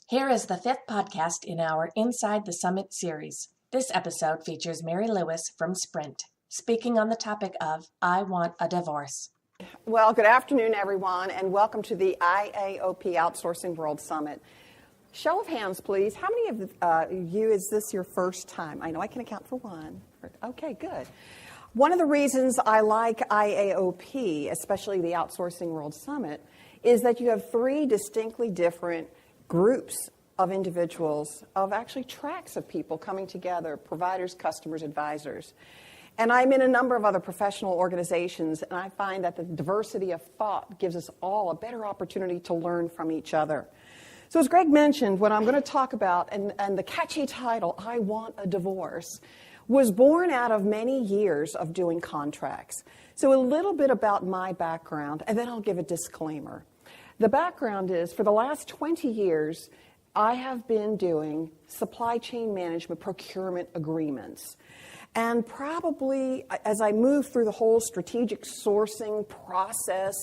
Here is the fifth podcast in our Inside the Summit series. This episode features Mary Lewis from Sprint, speaking on the topic of I Want a Divorce. Well, good afternoon, everyone, and welcome to the IAOP Outsourcing World Summit. Show of hands, please. How many of you, is this your first time? I know I can account for one. Okay, good. One of the reasons I like IAOP, especially the Outsourcing World Summit, is that you have three distinctly different groups of individuals, of actually tracks of people coming together, providers, customers, advisors. And I'm in a number of other professional organizations, and I find that the diversity of thought gives us all a better opportunity to learn from each other. So as Greg mentioned, what I'm going to talk about, and the catchy title, I Want a Divorce, was born out of many years of doing contracts. So a little bit about my background, and then I'll give a disclaimer. The background is, for the last 20 years, I have been doing supply chain management procurement agreements. And probably as I move through the whole strategic sourcing process,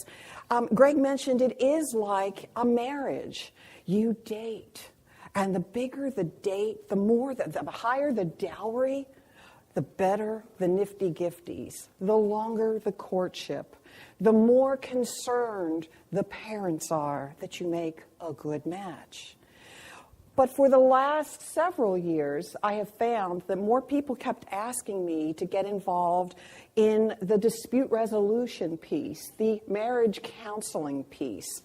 Greg mentioned it is like a marriage. You date. And the bigger the date, the higher the dowry, the better the nifty gifties, the longer the courtship, the more concerned the parents are that you make a good match. But for the last several years, I have found that more people kept asking me to get involved in the dispute resolution piece, the marriage counseling piece.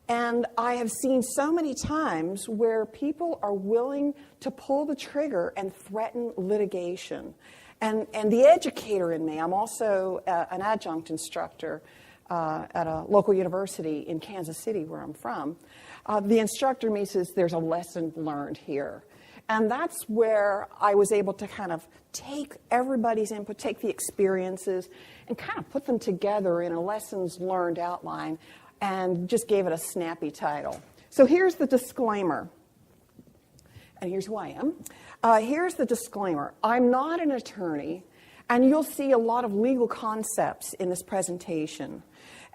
And I have seen so many times where people are willing to pull the trigger and threaten litigation. And the educator in me, I'm also an adjunct instructor at a local university in Kansas City, where I'm from. The instructor in me says there's a lesson learned here. And that's where I was able to kind of take everybody's input, take the experiences, and kind of put them together in a lessons learned outline, and just gave it a snappy title. So here's the disclaimer. And here's who I am. Here's the disclaimer. I'm not an attorney, and you'll see a lot of legal concepts in this presentation.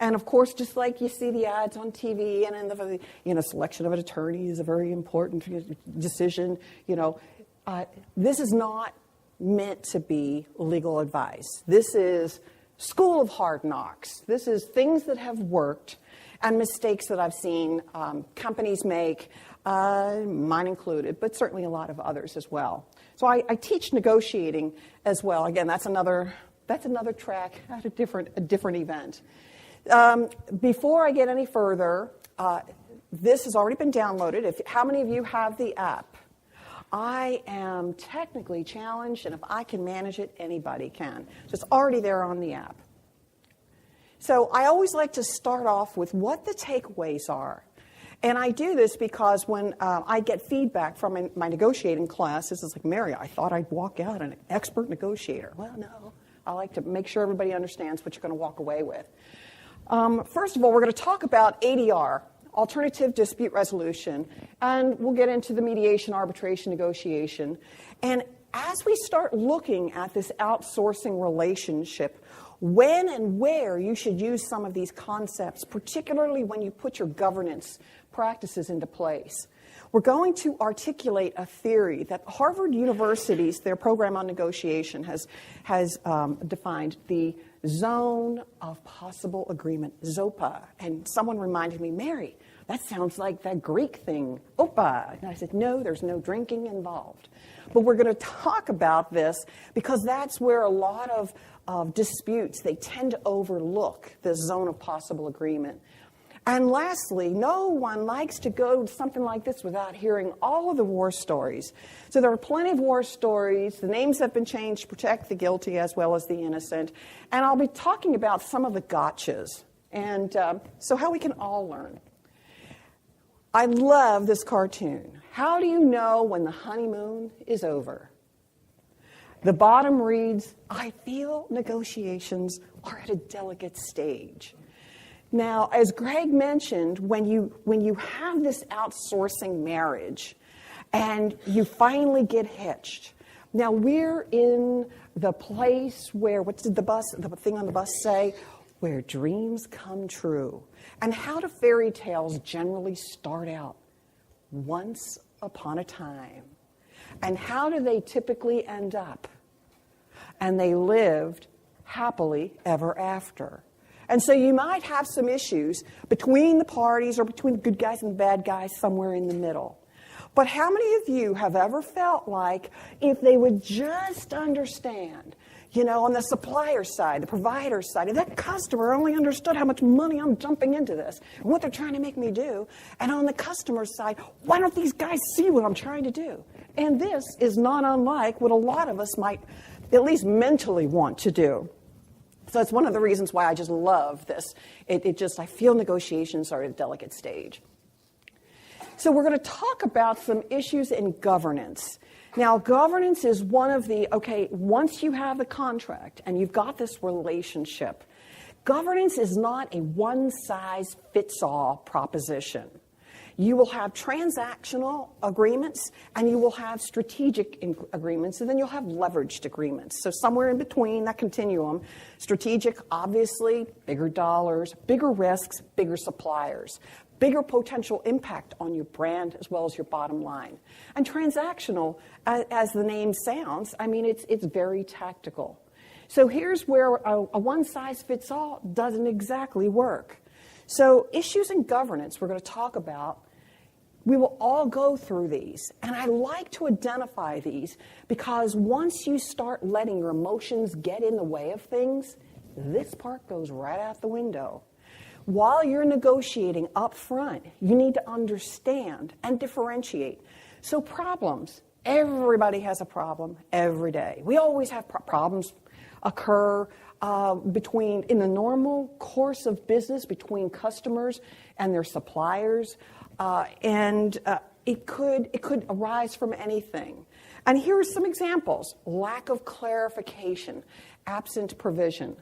And of course, just like you see the ads on TV, and in the selection of an attorney is a very important decision. This is not meant to be legal advice. This is school of hard knocks. This is things that have worked and mistakes that I've seen companies make, mine included, but certainly a lot of others as well. So I teach negotiating as well. Again, that's another track at a different event. Before I get any further, this has already been downloaded. How many of you have the app? I am technically challenged, and if I can manage it, anybody can. So it's already there on the app. So I always like to start off with what the takeaways are. And I do this because when I get feedback from my negotiating classes, it's like, Mary, I thought I'd walk out an expert negotiator. Well, no. I like to make sure everybody understands what you're going to walk away with. First of all, we're going to talk about ADR, Alternative Dispute Resolution, and we'll get into the mediation, arbitration, negotiation. And as we start looking at this outsourcing relationship, when and where you should use some of these concepts, particularly when you put your governance practices into place. We're going to articulate a theory that Harvard University's, their program on negotiation, has defined the zone of possible agreement, ZOPA. And someone reminded me, Mary, that sounds like that Greek thing, OPA. And I said, no, there's no drinking involved. But we're going to talk about this because that's where a lot of disputes, they tend to overlook this zone of possible agreement. And lastly, no one likes to go to something like this without hearing all of the war stories. So there are plenty of war stories. The names have been changed to protect the guilty as well as the innocent. And I'll be talking about some of the gotchas, and so how we can all learn. I love this cartoon. How do you know when the honeymoon is over? The bottom reads, I feel negotiations are at a delicate stage. Now, as Greg mentioned, when you have this outsourcing marriage and you finally get hitched, now we're in the place where, what did the thing on the bus say? Where dreams come true. And how do fairy tales generally start out? once upon a time. And how do they typically end up? And they lived happily ever after. And so you might have some issues between the parties or between the good guys and the bad guys somewhere in the middle. But how many of you have ever felt like if they would just understand, on the supplier side, the provider side, if that customer only understood how much money I'm dumping into this and what they're trying to make me do, and on the customer side, why don't these guys see what I'm trying to do? And this is not unlike what a lot of us might at least mentally want to do. So it's one of the reasons why I just love this. I feel negotiations are at a delicate stage. So we're going to talk about some issues in governance. Now, governance is one of the, once you have the contract and you've got this relationship, governance is not a one-size-fits-all proposition. You will have transactional agreements, and you will have strategic agreements, and then you'll have leveraged agreements. So somewhere in between that continuum, strategic, obviously, bigger dollars, bigger risks, bigger suppliers, bigger potential impact on your brand as well as your bottom line. And transactional, as the name sounds, it's very tactical. So here's where a one-size-fits-all doesn't exactly work. So issues in governance we're going to talk about. We will all go through these, and I like to identify these because once you start letting your emotions get in the way of things, this part goes right out the window. While you're negotiating up front, you need to understand and differentiate. So problems, everybody has a problem every day. We always have problems occur in the normal course of business between customers and their suppliers. And it could arise from anything. And here are some examples. Lack of clarification, absent provision.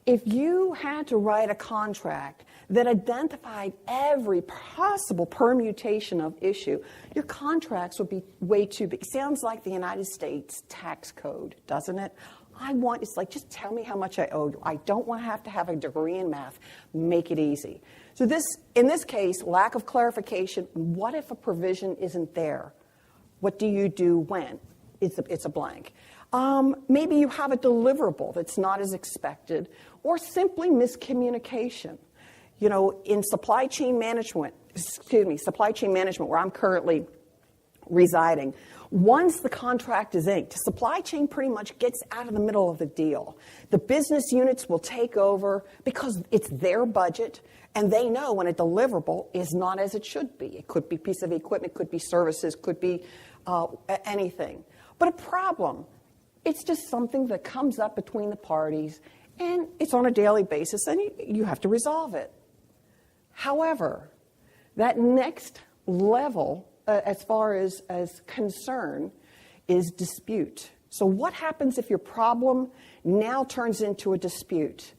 If you had to write a contract that identified every possible permutation of issue, your contracts would be way too big. Sounds like the United States tax code, doesn't it? It's like, just tell me how much I owe you. I don't want to have a degree in math. Make it easy. So in this case, lack of clarification. What if a provision isn't there? What do you do when? It's a blank. Maybe you have a deliverable that's not as expected, or simply miscommunication. In supply chain management, where I'm currently residing, once the contract is inked, supply chain pretty much gets out of the middle of the deal. The business units will take over because it's their budget, and they know when a deliverable is not as it should be. It could be a piece of equipment, could be services, could be anything. But a problem, it's just something that comes up between the parties, and it's on a daily basis, and you have to resolve it. However, that next level, as far as concern, is dispute. So what happens if your problem now turns into a dispute?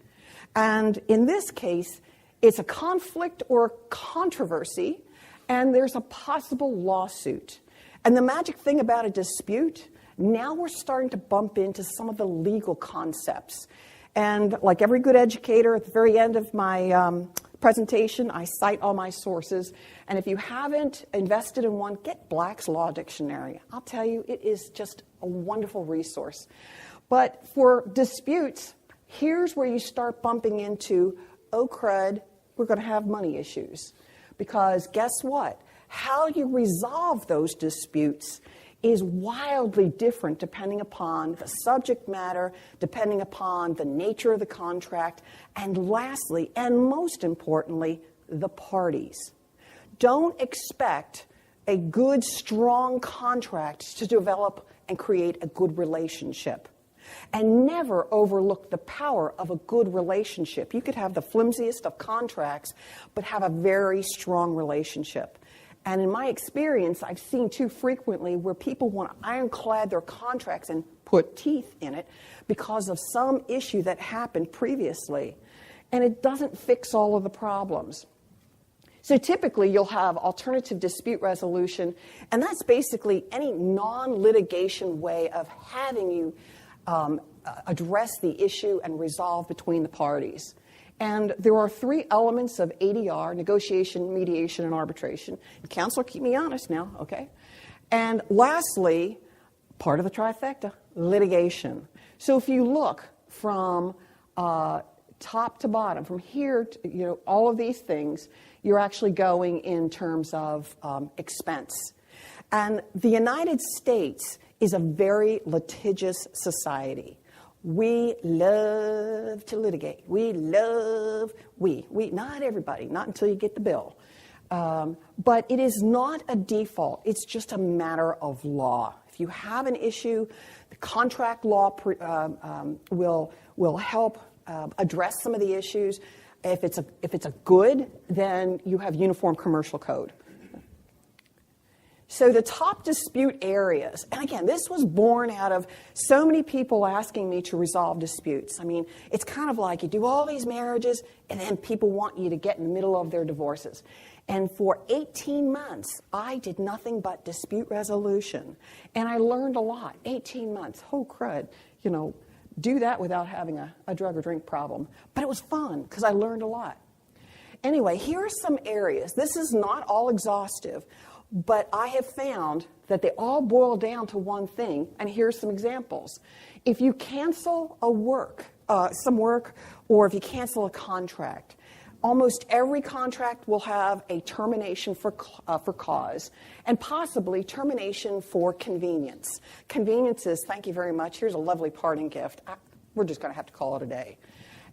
And in this case, it's a conflict or controversy, and there's a possible lawsuit. And the magic thing about a dispute, now we're starting to bump into some of the legal concepts. And like every good educator, at the very end of my presentation, I cite all my sources. And if you haven't invested in one, get Black's Law Dictionary. I'll tell you, it is just a wonderful resource. But for disputes, here's where you start bumping into, oh crud, we're going to have money issues. Because guess what? How you resolve those disputes is wildly different depending upon the subject matter, depending upon the nature of the contract, and lastly, and most importantly, the parties. Don't expect a good, strong contract to develop and create a good relationship. And never overlook the power of a good relationship. You could have the flimsiest of contracts, but have a very strong relationship. And in my experience, I've seen too frequently where people want to ironclad their contracts and put teeth in it because of some issue that happened previously. And it doesn't fix all of the problems. So typically, you'll have alternative dispute resolution, and that's basically any non-litigation way of having you address the issue and resolve between the parties. And there are 3 elements of ADR: negotiation, mediation, and arbitration. And counselor, keep me honest now, okay? And lastly, part of the trifecta, litigation. So if you look from top to bottom, from here to, all of these things, you're actually going in terms of expense. And the United States is a very litigious society. We love to litigate. Not everybody, not until you get the bill. But it is not a default. It's just a matter of law. If you have an issue, the contract law will help address some of the issues. If it's a good, then you have Uniform Commercial Code. So the top dispute areas, and again, this was born out of so many people asking me to resolve disputes. I mean, it's kind of like you do all these marriages, and then people want you to get in the middle of their divorces. And for 18 months, I did nothing but dispute resolution. And I learned a lot. 18 months, oh crud, do that without having a drug or drink problem. But it was fun, because I learned a lot. Anyway, here are some areas. This is not all exhaustive. But I have found that they all boil down to one thing, and here's some examples. If you cancel some work, or if you cancel a contract, almost every contract will have a termination for cause, and possibly termination for convenience. Convenience is, thank you very much, here's a lovely parting gift. We're just going to have to call it a day.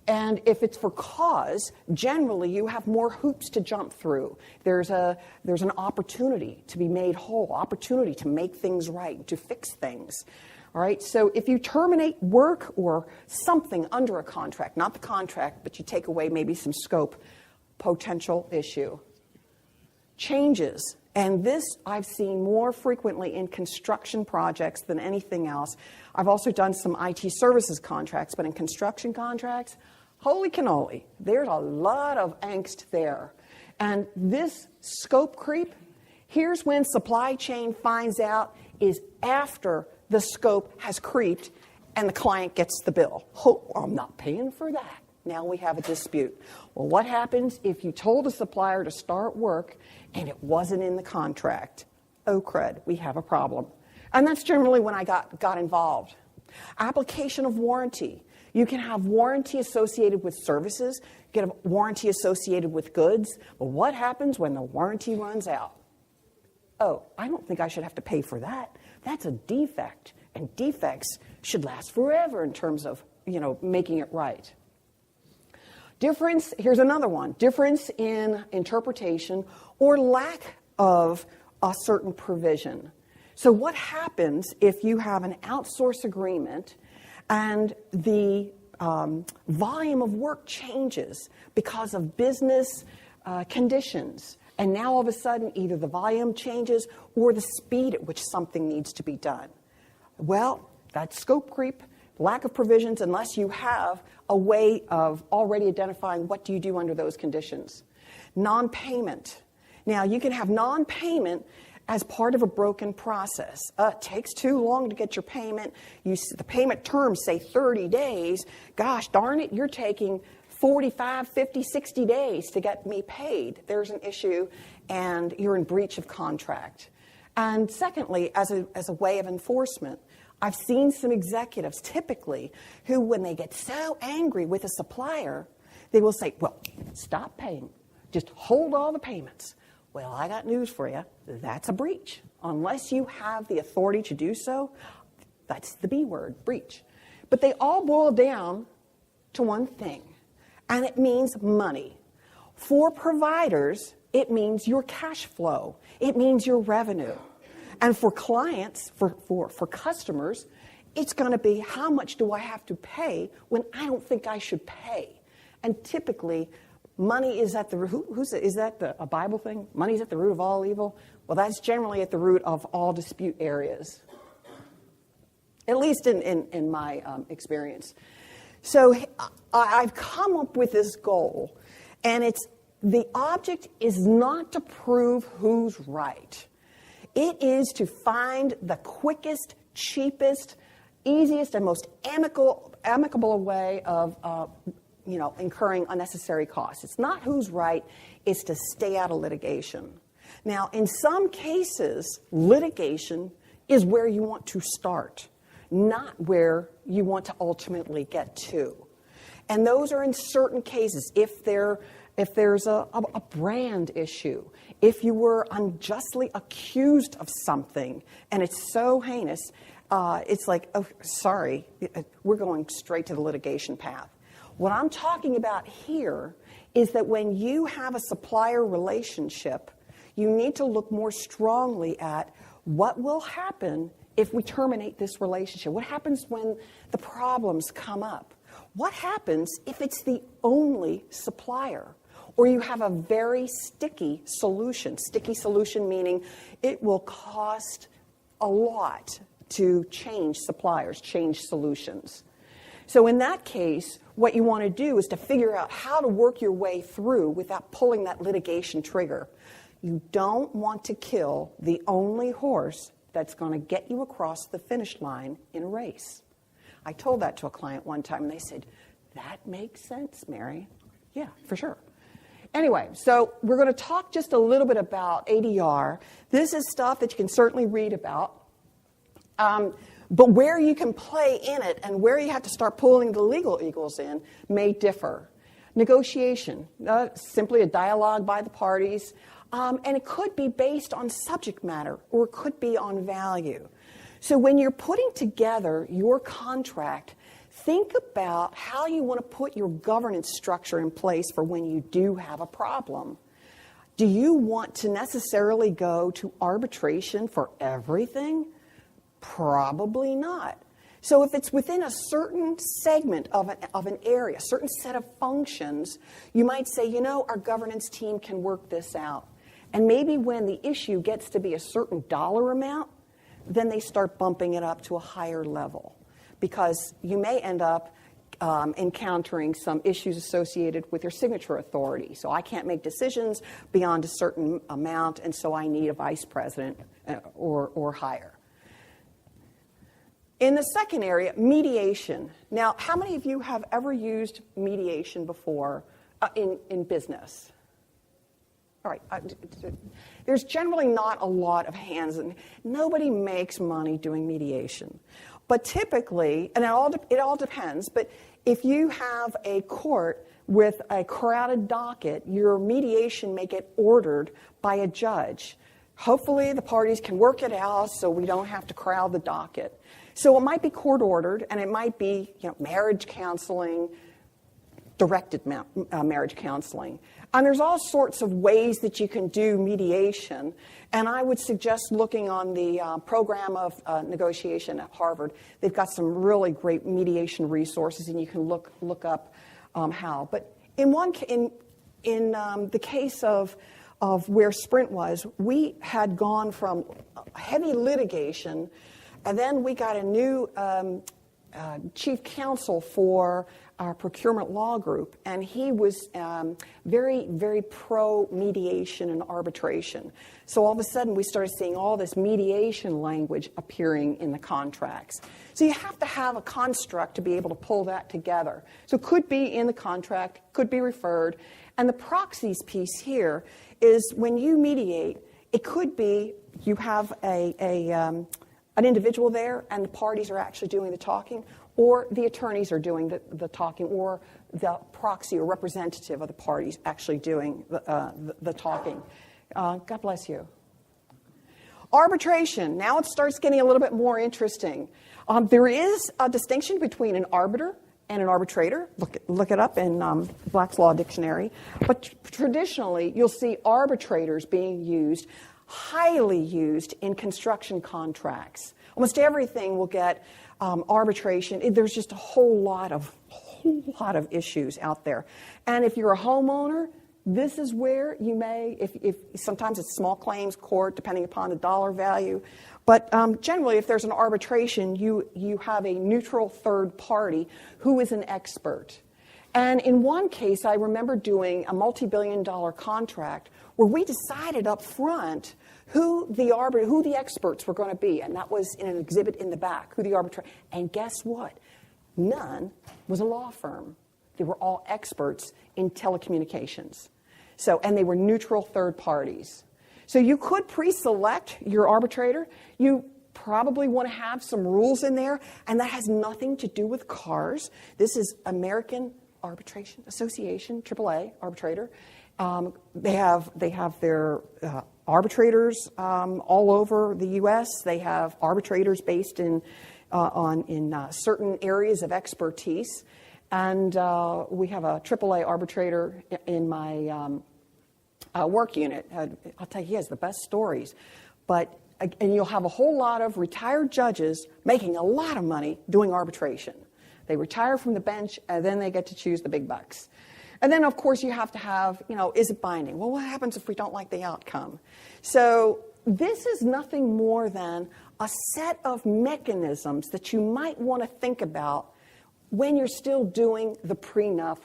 And if it's for cause, generally you have more hoops to jump through. There's an opportunity to be made whole, opportunity to make things right, to fix things. All right, so if you terminate work or something under a contract, not the contract, but you take away maybe some scope, potential issue. Changes, and this I've seen more frequently in construction projects than anything else. I've also done some IT services contracts, but in construction contracts, holy cannoli, there's a lot of angst there. And this scope creep, here's when supply chain finds out is after the scope has creeped and the client gets the bill. Oh, I'm not paying for that. Now we have a dispute. Well, what happens if you told a supplier to start work and it wasn't in the contract? Oh, crud, we have a problem. And that's generally when I got involved. Application of warranty. You can have warranty associated with services. You can have warranty associated with goods. But what happens when the warranty runs out? Oh, I don't think I should have to pay for that. That's a defect. And defects should last forever in terms of, making it right. Difference, here's another one. Difference in interpretation or lack of a certain provision. So what happens if you have an outsource agreement and the volume of work changes because of business conditions, and now all of a sudden either the volume changes or the speed at which something needs to be done? Well, that's scope creep, lack of provisions, unless you have a way of already identifying what do you do under those conditions. Non-payment. Now, you can have non-payment as part of a broken process. It takes too long to get your payment. The payment terms say 30 days. Gosh darn it, you're taking 45, 50, 60 days to get me paid. There's an issue, and you're in breach of contract. And secondly, as a way of enforcement, I've seen some executives typically who, when they get so angry with a supplier, they will say, well, stop paying. Just hold all the payments. Well, I got news for you. That's a breach. Unless you have the authority to do so, that's the B word, breach. But they all boil down to one thing, and it means money. For providers, it means your cash flow. It means your revenue. And for clients, for customers, it's going to be how much do I have to pay when I don't think I should pay? And typically, money is at the root. Is that a Bible thing? Money's at the root of all evil? Well, that's generally at the root of all dispute areas, at least in my experience. So I've come up with this goal, and the object is not to prove who's right. It is to find the quickest, cheapest, easiest, and most amicable way of incurring unnecessary costs. It's not who's right, it's to stay out of litigation. Now, in some cases, litigation is where you want to start, not where you want to ultimately get to. And those are in certain cases. If there's a brand issue, if you were unjustly accused of something and it's so heinous, it's like, oh, sorry, we're going straight to the litigation path. What I'm talking about here is that when you have a supplier relationship, you need to look more strongly at what will happen if we terminate this relationship. What happens when the problems come up? What happens if it's the only supplier? Or you have a very sticky solution. Sticky solution meaning it will cost a lot to change suppliers, change solutions. So in that case, what you want to do is to figure out how to work your way through without pulling that litigation trigger. You don't want to kill the only horse that's going to get you across the finish line in a race. I told that to a client one time, and they said, that makes sense, Mary. Yeah, for sure. Anyway, so we're going to talk just a little bit about ADR. This is stuff that you can certainly read about. But where you can play in it and where you have to start pulling the legal eagles in may differ. Negotiation, simply a dialogue by the parties. And it could be based on subject matter or it could be on value. So when you're putting together your contract, think about how you want to put your governance structure in place for when you do have a problem. Do you want to necessarily go to arbitration for everything? Probably not. So if it's within a certain segment of an area, a certain set of functions, you might say, our governance team can work this out. And maybe when the issue gets to be a certain dollar amount, then they start bumping it up to a higher level. Because you may end up encountering some issues associated with your signature authority. So I can't make decisions beyond a certain amount, and so I need a vice president or higher. In the second area, mediation. Now, how many of you have ever used mediation before in business? All right. There's generally not a lot of hands, and nobody makes money doing mediation. But typically, and it all depends, but if you have a court with a crowded docket, your mediation may get ordered by a judge. Hopefully, the parties can work it out so we don't have to crowd the docket. So it might be court-ordered, and it might be marriage counseling, directed marriage counseling. And there's all sorts of ways that you can do mediation. And I would suggest looking on the program of negotiation at Harvard. They've got some really great mediation resources, and you can look up how. But in the case of where Sprint was, we had gone from heavy litigation, and then we got a new chief counsel for our procurement law group, and he was very, very pro-mediation and arbitration. So all of a sudden, we started seeing all this mediation language appearing in the contracts. So you have to have a construct to be able to pull that together. So it could be in the contract, could be referred. And the proxies piece here is when you mediate, it could be you have an individual there and the parties are actually doing the talking, or the attorneys are doing the talking, or the proxy or representative of the parties actually doing the talking. God bless you. Arbitration. Now it starts getting a little bit more interesting. There is a distinction between an arbiter and an arbitrator. Look it up in Black's Law Dictionary. But traditionally, you'll see arbitrators being used, highly used in construction contracts. Almost everything will get arbitration. There's just a whole lot of issues out there. And if you're a homeowner, this is where you may, if sometimes it's small claims court, depending upon the dollar value. But generally, if there's an arbitration, you have a neutral third party who is an expert. And in one case, I remember doing a multi-billion-dollar contract where we decided up front who the experts were going to be, and that was in an exhibit in the back, who the arbitrator. And guess what? None was a law firm. They were all experts in telecommunications. And they were neutral third parties. So you could pre-select your arbitrator. You probably want to have some rules in there, and that has nothing to do with cars. This is American Arbitration Association, AAA arbitrator. They have their arbitrators all over the U.S. They have arbitrators based in certain areas of expertise. And we have a AAA arbitrator in my work unit. I'll tell you, he has the best stories. And you'll have a whole lot of retired judges making a lot of money doing arbitration. They retire from the bench, and then they get to choose the big bucks. And then, of course, you have to have, is it binding? Well, what happens if we don't like the outcome? So this is nothing more than a set of mechanisms that you might want to think about when you're still doing the prenup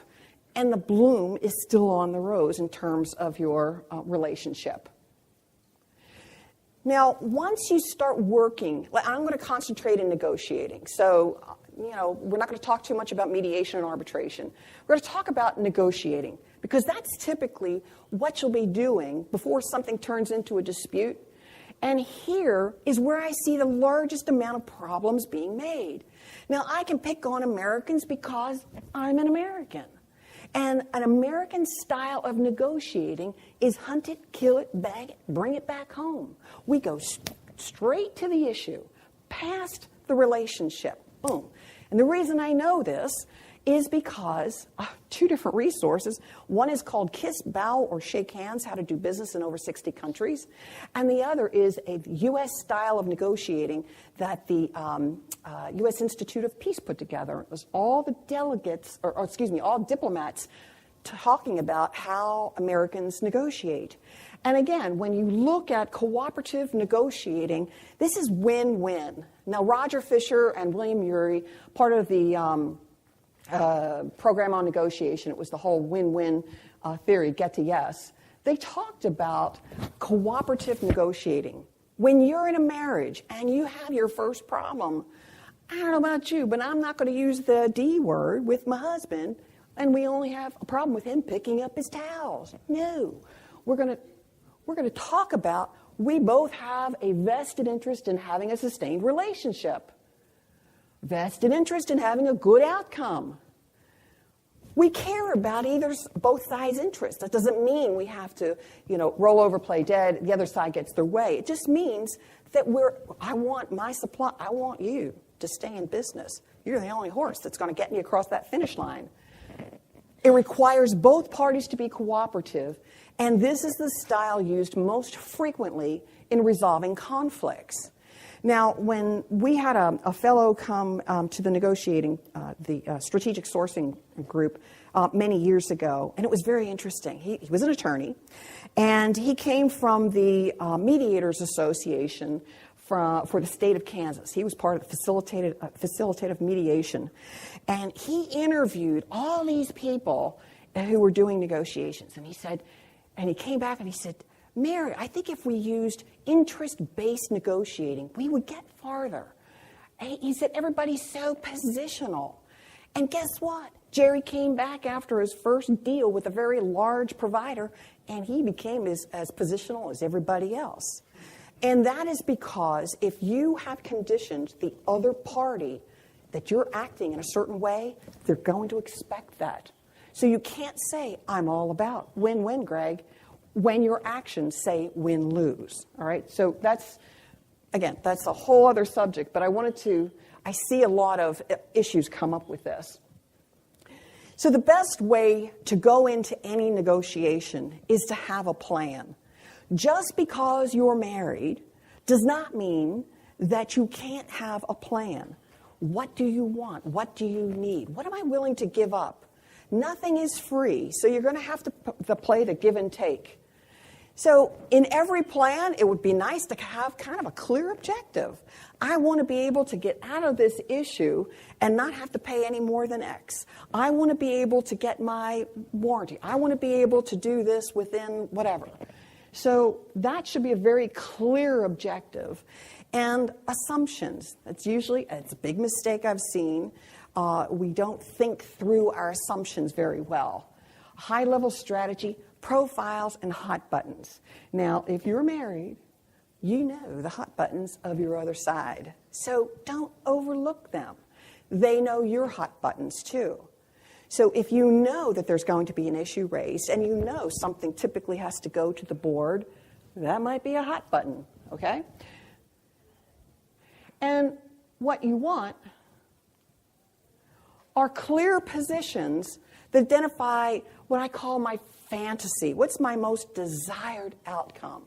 and the bloom is still on the rose in terms of your relationship. Now, once you start working, I'm going to concentrate in negotiating. So, we're not going to talk too much about mediation and arbitration. We're going to talk about negotiating, because that's typically what you'll be doing before something turns into a dispute. And here is where I see the largest amount of problems being made. Now, I can pick on Americans because I'm an American. And an American style of negotiating is hunt it, kill it, bag it, bring it back home. We go straight to the issue, past the relationship. Boom. And the reason I know this is because two different resources. One is called Kiss, Bow, or Shake Hands, How to Do Business in Over 60 Countries. And the other is a U.S. style of negotiating that the U.S. Institute of Peace put together. It was all the delegates, all diplomats talking about how Americans negotiate. And again, when you look at cooperative negotiating, this is win-win. Now, Roger Fisher and William Ury, part of the program on negotiation, it was the whole win-win theory, get to yes. They talked about cooperative negotiating. When you're in a marriage and you have your first problem, I don't know about you, but I'm not going to use the D word with my husband, and we only have a problem with him picking up his towels. No, we're going to talk about we both have a vested interest in having a sustained relationship. Vested interest in having a good outcome. We care about both sides' interests. That doesn't mean we have to, roll over, play dead, the other side gets their way. It just means that I want you to stay in business. You're the only horse that's going to get me across that finish line. It requires both parties to be cooperative, and this is the style used most frequently in resolving conflicts. Now, when we had a fellow come to the negotiating, the strategic sourcing group many years ago, and it was very interesting. He was an attorney, and he came from the Mediators Association for the state of Kansas. He was part of the facilitative mediation. And he interviewed all these people who were doing negotiations. And he came back and he said, Mary, I think if we used interest-based negotiating, we would get farther. He said, everybody's so positional. And guess what? Jerry came back after his first deal with a very large provider, and he became as positional as everybody else. And that is because if you have conditioned the other party that you're acting in a certain way, they're going to expect that. So you can't say, I'm all about win-win, Greg, when your actions say win-lose. All right? So that's a whole other subject, but I see a lot of issues come up with this. So the best way to go into any negotiation is to have a plan. Just because you're married does not mean that you can't have a plan. What do you want? What do you need? What am I willing to give up? Nothing is free, so you're going to have to play the give and take. So in every plan, it would be nice to have kind of a clear objective. I want to be able to get out of this issue and not have to pay any more than X. I want to be able to get my warranty. I want to be able to do this within whatever. So that should be a very clear objective. And assumptions. It's a big mistake I've seen. We don't think through our assumptions very well. High-level strategy, profiles, and hot buttons. Now, if you're married, you know the hot buttons of your other side. So don't overlook them. They know your hot buttons too. So if you know that there's going to be an issue raised and you know something typically has to go to the board, that might be a hot button, okay? And what you want are clear positions that identify what I call my fantasy. What's my most desired outcome?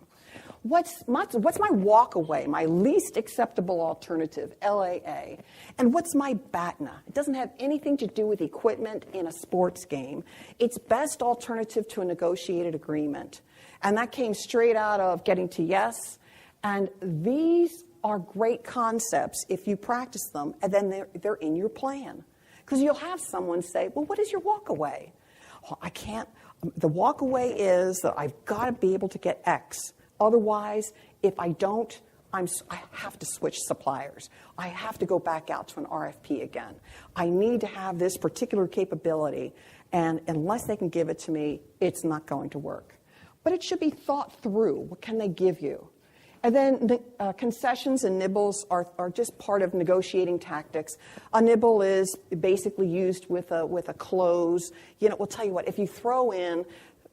What's my walk away, my least acceptable alternative, LAA? And what's my BATNA? It doesn't have anything to do with equipment in a sports game. It's best alternative to a negotiated agreement. And that came straight out of Getting to Yes. And these are great concepts if you practice them, and then they're in your plan. Because you'll have someone say, well, what is your walk away? Well, I can't. The walk away is that I've got to be able to get X. Otherwise, if I don't, I have to switch suppliers. I have to go back out to an RFP again. I need to have this particular capability, and unless they can give it to me, it's not going to work. But it should be thought through. What can they give you? And then the concessions and nibbles are just part of negotiating tactics. A nibble is basically used with a close. You know, we'll tell you what, if you throw in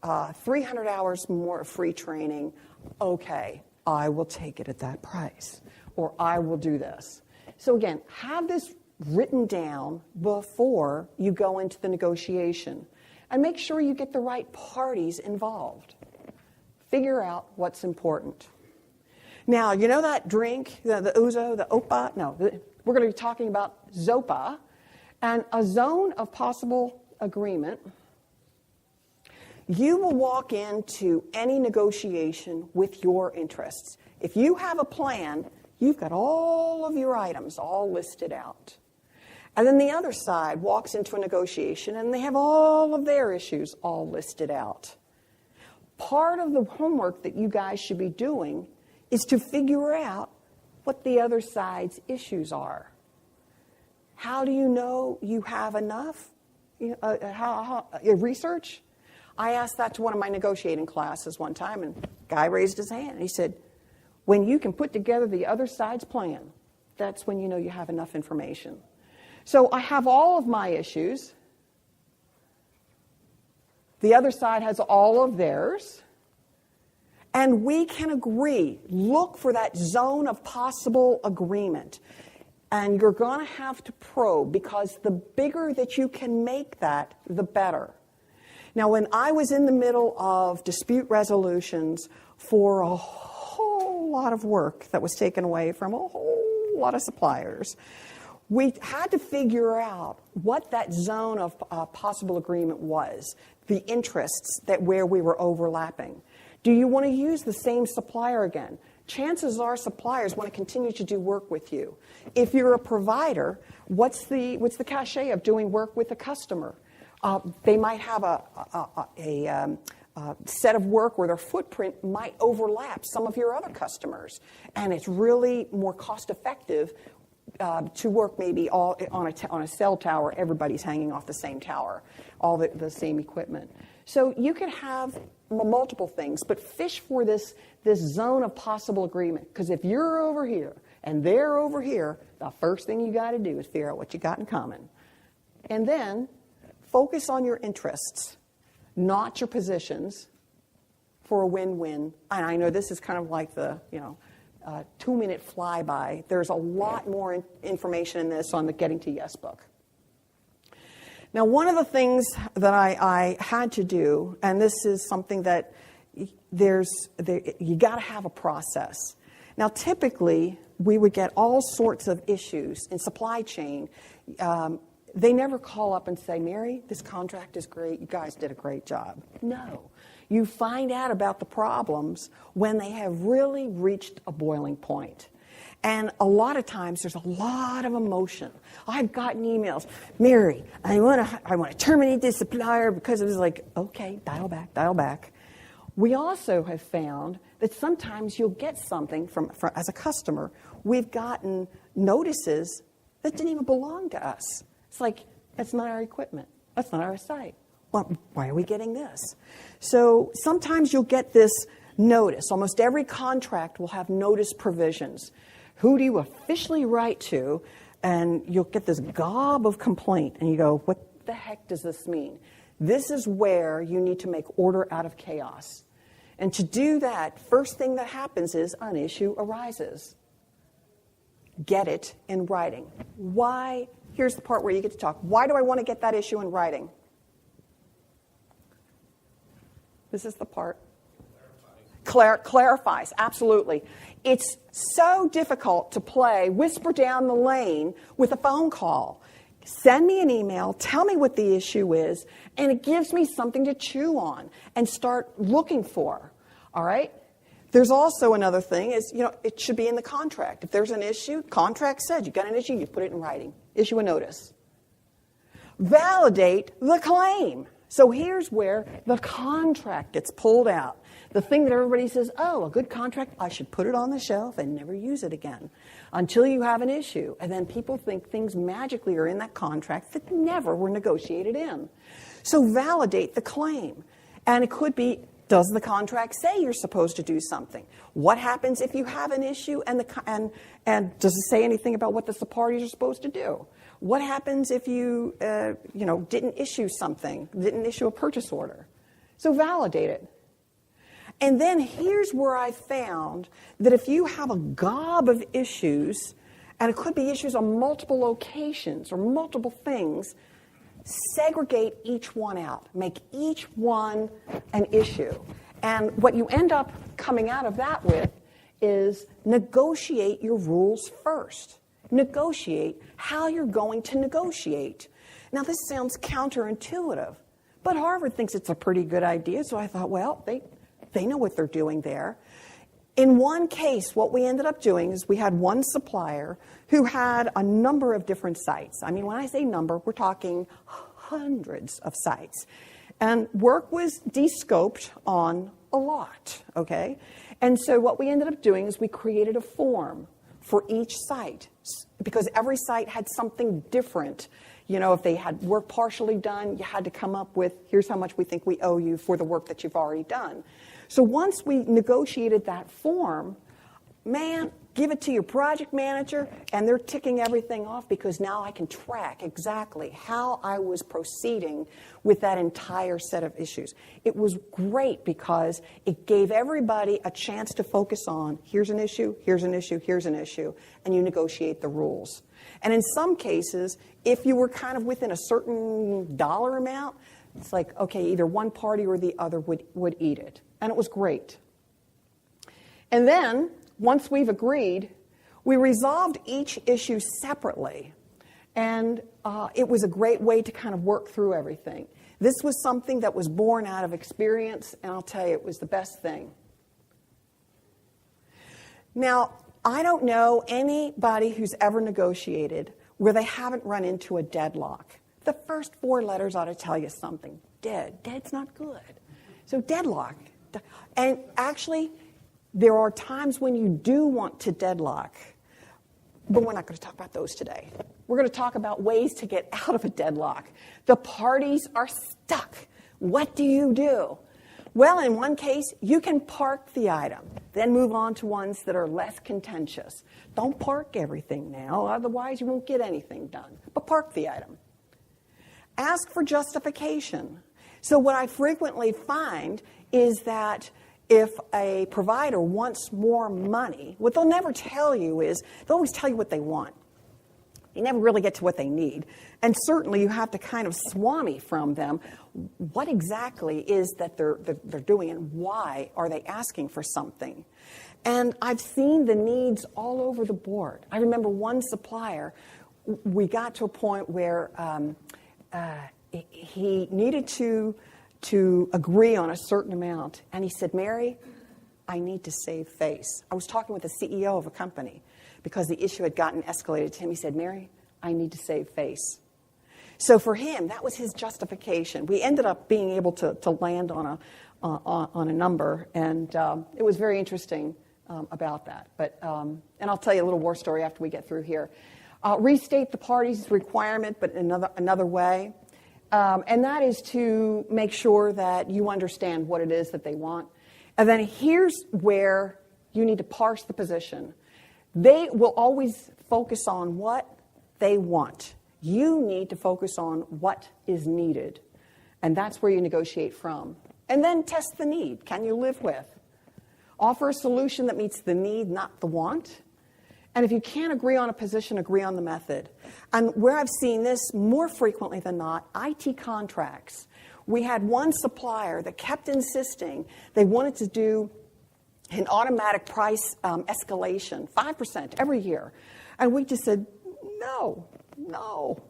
300 hours more of free training, okay, I will take it at that price, or I will do this. So again, have this written down before you go into the negotiation, and make sure you get the right parties involved. Figure out what's important. Now, you know that drink, the ouzo, the opa? No, we're going to be talking about ZOPA, and a zone of possible agreement. You will walk into any negotiation with your interests. If you have a plan, you've got all of your items all listed out. And then the other side walks into a negotiation and they have all of their issues all listed out. Part of the homework that you guys should be doing is to figure out what the other side's issues are. How do you know you have enough research? I asked that to one of my negotiating classes one time, and a guy raised his hand. He said, when you can put together the other side's plan, that's when you know you have enough information. So I have all of my issues. The other side has all of theirs. And we can agree. Look for that zone of possible agreement. And you're going to have to probe, because the bigger that you can make that, the better. Now, when I was in the middle of dispute resolutions for a whole lot of work that was taken away from a whole lot of suppliers, we had to figure out what that zone of possible agreement was, the interests where we were overlapping. Do you want to use the same supplier again? Chances are suppliers want to continue to do work with you. If you're a provider, what's the cachet of doing work with a customer? They might have a set of work where their footprint might overlap some of your other customers, and it's really more cost-effective to work maybe all on a cell tower. Everybody's hanging off the same tower, all the same equipment. So you could have multiple things, but fish for this zone of possible agreement. Because if you're over here and they're over here, the first thing you got to do is figure out what you got in common, and then focus on your interests, not your positions, for a win-win. And I know this is kind of like the 2-minute flyby. There's a lot more information in this on the Getting to Yes book. Now, one of the things that I had to do, and this is something that you got to have a process. Now, typically, we would get all sorts of issues in supply chain. They never call up and say, Mary, this contract is great. You guys did a great job. No. You find out about the problems when they have really reached a boiling point. And a lot of times there's a lot of emotion. I've gotten emails, Mary, I want to terminate this supplier because it was like, okay, dial back. We also have found that sometimes you'll get something from as a customer. We've gotten notices that didn't even belong to us. It's like, that's not our equipment. That's not our site. Well, why are we getting this? So sometimes you'll get this notice. Almost every contract will have notice provisions. Who do you officially write to? And you'll get this gob of complaint. And you go, what the heck does this mean? This is where you need to make order out of chaos. And to do that, first thing that happens is an issue arises. Get it in writing. Why? Here's the part where you get to talk. Why do I want to get that issue in writing? This is the part. Clarifies, absolutely. It's so difficult to play whisper down the lane with a phone call. Send me an email, tell me what the issue is, and it gives me something to chew on and start looking for. All right? There's also another thing is, it should be in the contract. If there's an issue, contract says you've got an issue, you put it in writing. Issue a notice. Validate the claim. So here's where the contract gets pulled out. The thing that everybody says, oh, a good contract, I should put it on the shelf and never use it again until you have an issue. And then people think things magically are in that contract that never were negotiated in. So validate the claim. And it could be, does the contract say you're supposed to do something? What happens if you have an issue and does it say anything about what the parties are supposed to do? What happens if you, didn't issue something, didn't issue a purchase order? So validate it. And then here's where I found that if you have a gob of issues, and it could be issues on multiple locations or multiple things, segregate each one out. Make each one an issue. And what you end up coming out of that with is negotiate your rules first. Negotiate how you're going to negotiate. Now, this sounds counterintuitive, but Harvard thinks it's a pretty good idea, so I thought, well, they know what they're doing there. In one case, what we ended up doing is we had one supplier who had a number of different sites. I mean, when I say number, we're talking hundreds of sites. And work was de-scoped on a lot, okay? And so what we ended up doing is we created a form for each site because every site had something different. If they had work partially done, you had to come up with, here's how much we think we owe you for the work that you've already done. So once we negotiated that form, man, give it to your project manager, and they're ticking everything off because now I can track exactly how I was proceeding with that entire set of issues. It was great because it gave everybody a chance to focus on, here's an issue, here's an issue, here's an issue, and you negotiate the rules. And in some cases, if you were kind of within a certain dollar amount, it's like, okay, either one party or the other would eat it. And it was great. And then, once we've agreed, we resolved each issue separately. And it was a great way to kind of work through everything. This was something that was born out of experience, and I'll tell you, it was the best thing. Now, I don't know anybody who's ever negotiated where they haven't run into a deadlock. The first 4 letters ought to tell you something. Dead's not good. So deadlock. And actually, there are times when you do want to deadlock, but we're not going to talk about those today. We're going to talk about ways to get out of a deadlock. The parties are stuck. What do you do? Well, in one case, you can park the item, then move on to ones that are less contentious. Don't park everything now, otherwise you won't get anything done. But park the item. Ask for justification. So what I frequently find is that if a provider wants more money, what they'll never tell you is, they'll always tell you what they want. You never really get to what they need. And certainly you have to kind of swami from them what exactly is that they're doing and why are they asking for something. And I've seen the needs all over the board. I remember one supplier, we got to a point where he needed to agree on a certain amount. And he said, Mary, I need to save face. I was talking with the CEO of a company because the issue had gotten escalated to him. He said, Mary, I need to save face. So for him, that was his justification. We ended up being able to land on a number, and it was very interesting about that. But and I'll tell you a little war story after we get through here. restate the party's requirement, but in another way. And that is to make sure that you understand what it is that they want. And then here's where you need to parse the position. They will always focus on what they want. You need to focus on what is needed. And that's where you negotiate from. And then test the need. Can you live with? Offer a solution that meets the need, not the want. And if you can't agree on a position, agree on the method. And where I've seen this more frequently than not, IT contracts. We had one supplier that kept insisting they wanted to do an automatic price escalation, 5% every year. And we just said, no.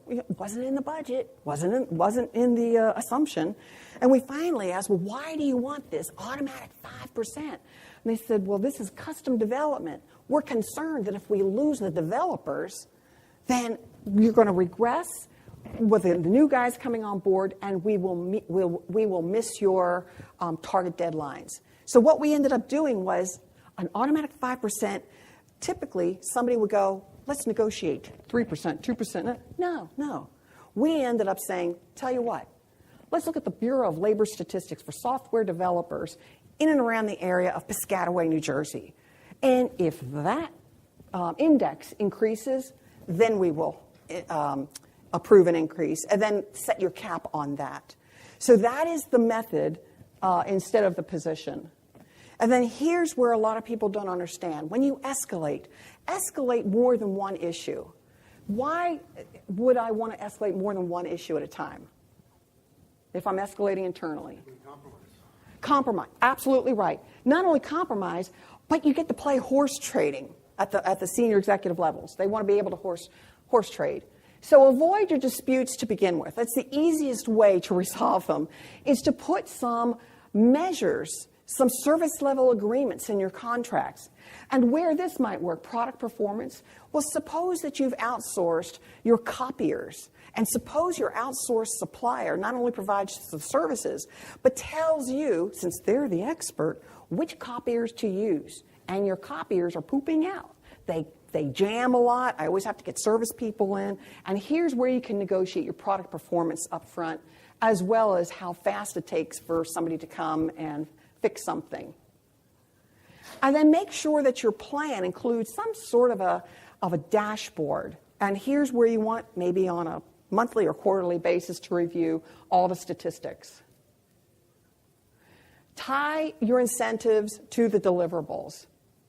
It wasn't in the budget, wasn't in the assumption. And we finally asked, well, why do you want this automatic 5%? And they said, well, this is custom development. We're concerned that if we lose the developers, then you're going to regress with the new guys coming on board, and we will miss your target deadlines. So what we ended up doing was an automatic 5%. Typically, somebody would go, let's negotiate 3%, 2%. No. We ended up saying, tell you what, let's look at the Bureau of Labor Statistics for software developers in and around the area of Piscataway, New Jersey. And if that index increases, then we will approve an increase, and then set your cap on that. So that is the method instead of the position. And then here's where a lot of people don't understand. When you escalate more than one issue. Why would I want to escalate more than one issue at a time if I'm escalating internally? Compromise. Absolutely right. Not only compromise, but you get to play horse trading at the senior executive levels. They want to be able to horse trade. So avoid your disputes to begin with. That's the easiest way to resolve them, is to put some measures, some service level agreements in your contracts. And where this might work, product performance, well, suppose that you've outsourced your copiers, and suppose your outsourced supplier not only provides the services, but tells you, since they're the expert, which copiers to use. And your copiers are pooping out. They jam a lot. I always have to get service people in. And here's where you can negotiate your product performance up front, as well as how fast it takes for somebody to come and fix something. And then make sure that your plan includes some sort of a dashboard. And here's where you want, maybe on a monthly or quarterly basis, to review all the statistics. Tie your incentives to the deliverables.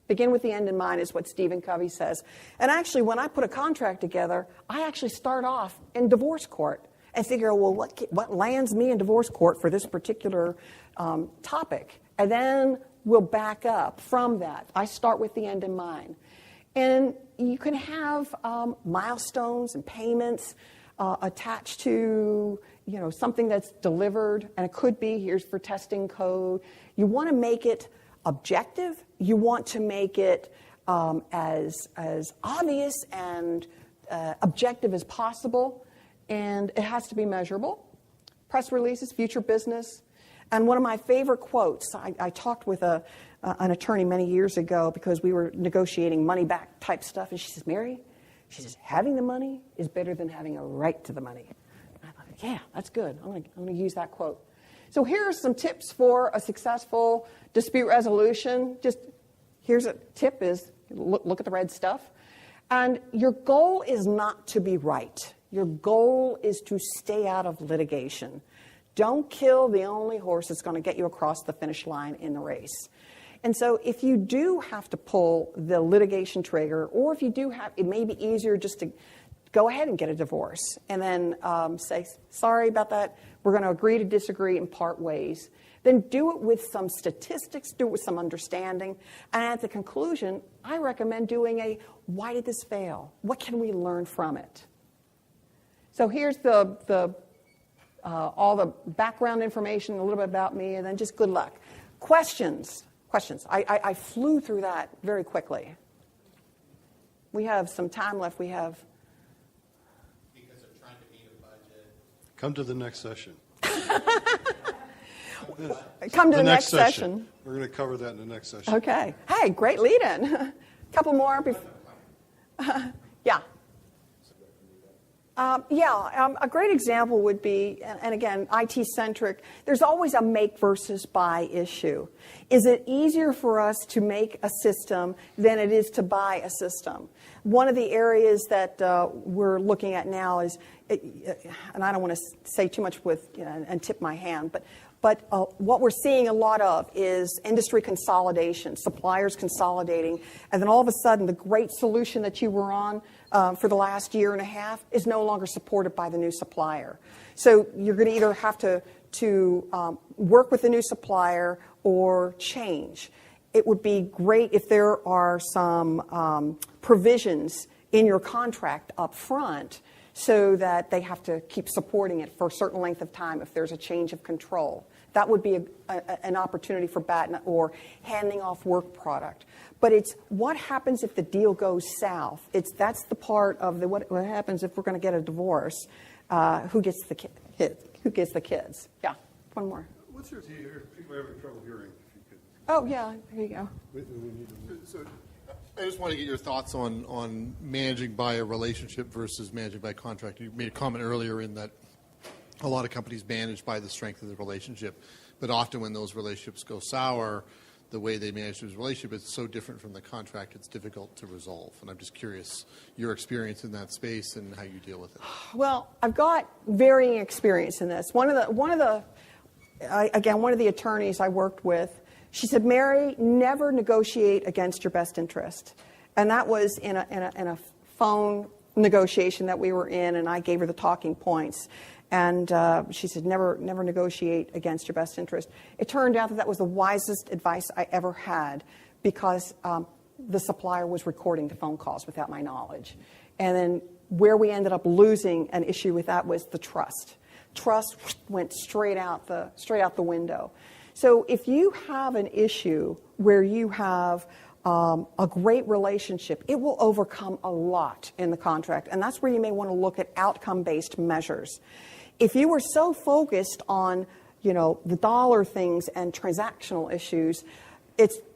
Begin with the end in mind is what Stephen Covey says. And actually, when I put a contract together, I actually start off in divorce court and figure, well, what lands me in divorce court for this particular topic? And then we'll back up from that. I start with the end in mind. And you can have milestones and payments attached to something that's delivered, and it could be, here's for testing code. You want to make it objective. You want to make it as obvious and objective as possible, and it has to be measurable. Press releases, future business. And one of my favorite quotes, I talked with an attorney many years ago because we were negotiating money-back type stuff, and she says, Mary, she says, having the money is better than having a right to the money. And I thought, yeah, that's good. I'm going to use that quote. So here are some tips for a successful dispute resolution. Just here's a tip is look at the red stuff. And your goal is not to be right. Your goal is to stay out of litigation. Don't kill the only horse that's going to get you across the finish line in the race. And so if you do have to pull the litigation trigger, or if you do have, it may be easier just to go ahead and get a divorce and then say, sorry about that, we're going to agree to disagree and part ways. Then do it with some statistics, do it with some understanding. And at the conclusion, I recommend doing a, why did this fail? What can we learn from it? So here's all the background information, a little bit about me, and then just good luck. Questions. I flew through that very quickly. We have some time left. We have... Because they're trying to meet a budget. Come to the next session. Come to the next session. We're going to cover that in the next session. Okay. Hey, great lead-in. A couple more. Yeah. A great example would be, and again, IT-centric, there's always a make versus buy issue. Is it easier for us to make a system than it is to buy a system? One of the areas that we're looking at now is, and I don't want to say too much and tip my hand, but what we're seeing a lot of is industry consolidation, suppliers consolidating, and then all of a sudden the great solution that you were on for the last year and a half is no longer supported by the new supplier. So you're going to either have to work with the new supplier or change. It would be great if there are some provisions in your contract up front so that they have to keep supporting it for a certain length of time if there's a change of control. That would be an opportunity for BAT or handing off work product. But it's what happens if the deal goes south. That's the part of what happens if we're going to get a divorce. Who gets the kids? Who gets the kids? Yeah, one more. What's your people are having trouble hearing? If you could. Oh yeah, there you go. So, I just want to get your thoughts on managing by a relationship versus managing by contract. You made a comment earlier in that a lot of companies manage by the strength of the relationship, but often when those relationships go sour, the way they manage those relationships is so different from the contract, it's difficult to resolve. And I'm just curious your experience in that space and how you deal with it. Well, I've got varying experience in this. One of the attorneys I worked with, she said, Mary, never negotiate against your best interest. And that was in a phone negotiation that we were in, and I gave her the talking points. And she said, never negotiate against your best interest. It turned out that was the wisest advice I ever had because the supplier was recording the phone calls without my knowledge. And then where we ended up losing an issue with that was the trust. Trust went straight out the window. So if you have an issue where you have a great relationship, it will overcome a lot in the contract. And that's where you may want to look at outcome-based measures. If you were so focused on, the dollar things and transactional issues,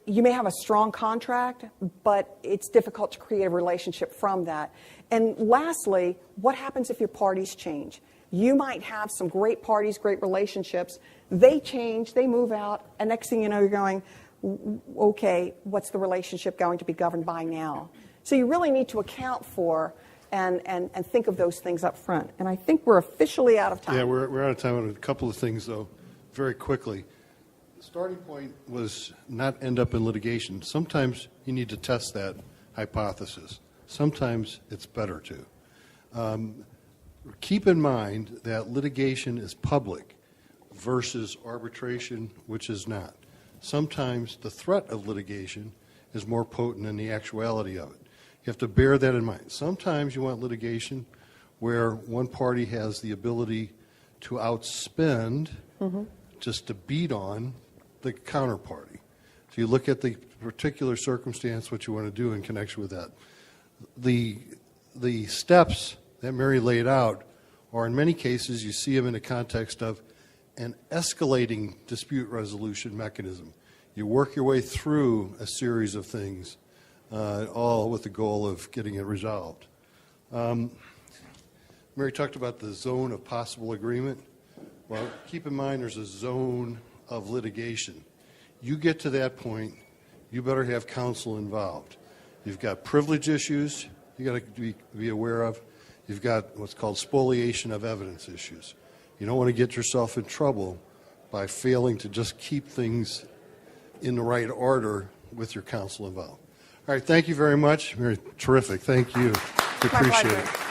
you may have a strong contract, but it's difficult to create a relationship from that. And lastly, what happens if your parties change? You might have some great parties, great relationships. They change, they move out, and next thing you know, you're going, okay, what's the relationship going to be governed by now? So you really need to account for and think of those things up front. And I think we're officially out of time. Yeah, we're out of time on a couple of things, though, very quickly. The starting point was not end up in litigation. Sometimes you need to test that hypothesis. Sometimes it's better to. Keep in mind that litigation is public versus arbitration, which is not. Sometimes the threat of litigation is more potent than the actuality of it. You have to bear that in mind. Sometimes you want litigation where one party has the ability to outspend just to beat on the counterparty. So you look at the particular circumstance, what you want to do in connection with that. The steps that Mary laid out are, in many cases, you see them in the context of an escalating dispute resolution mechanism. You work your way through a series of things, all with the goal of getting it resolved. Mary talked about the zone of possible agreement. Well, keep in mind there's a zone of litigation. You get to that point, you better have counsel involved. You've got privilege issues you got to be aware of. You've got what's called spoliation of evidence issues. You don't want to get yourself in trouble by failing to just keep things in the right order with your counsel involved. All right, thank you very much. Mary, terrific. Thank you. We appreciate it.